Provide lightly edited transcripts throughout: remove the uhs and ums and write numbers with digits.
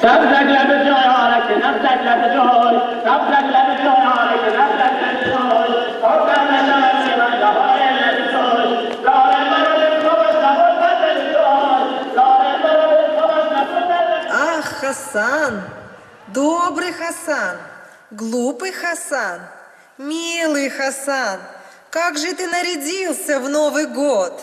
سبزک لب جای آرک نبزک لب جای سبزک لب جای آرک نبزک لب جای آرکم نشمد سیمن جهای لب جای لاره مرا بکوش نبود بدل جای لاره مرا بکوش نبود بدل. Ах, Хасан, добрый Хасан, глупый Хасан, милый Хасан, как же ты нарядился в Новый год?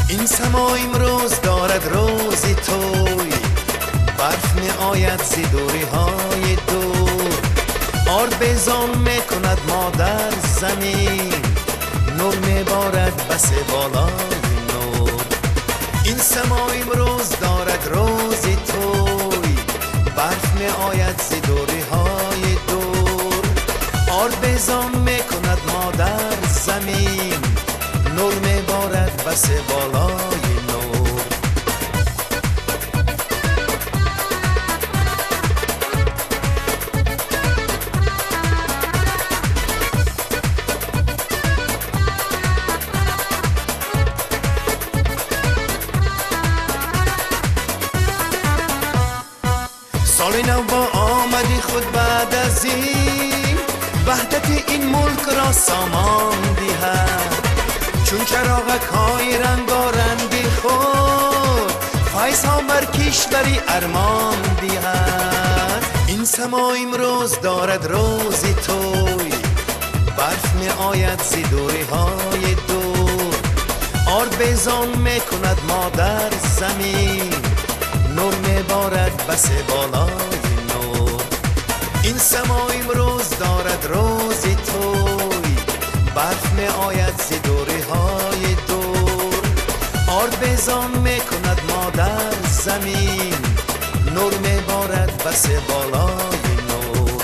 این سما امروز دارد روزی توی برف می آید زی دوری های دور آربزان می کند مادر زمین نور می بارد بس بالای نور این سما امروز دارد روزی توی برف می آید زی دوری های دور آربزان می کند مادر زمین نور می بارد بس بالای نور سال نو با آمدی خود بعد از این وحدت این ملک را سامان دهد چون چراغک های رنگارنگی خود فیض ها بر کشوری ارمان دهد این سما امروز دارد روزی توی برف می آید زی دوری های دور آربزان می کند مادر زمین نور می بارد بس بالای نور این سما امروز دارد روزی توی برف می آید زی دوری های دور آربزان می کند مادر زمین نور می بارد بس بالای نور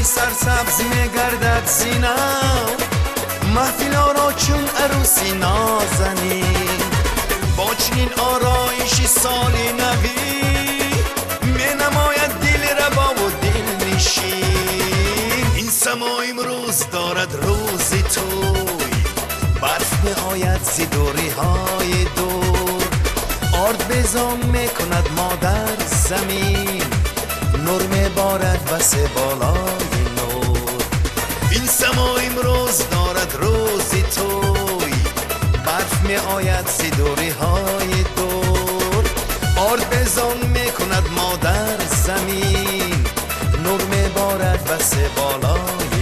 سرسبز میگردد زینم محفلا را چون عروسی نازنین با چنین آرایشی سالی نوی می نماید دل ربا و دل نشین این سما امروز دارد روزی توی برف می آید زی دوری های دور آربزان می کند مادر زمین نور می بارد بس بالای نور این سما امروز دارد روزی توی برف می آید زی دوری های دور آربزان می کند مادر زمین نور می بارد بس بالای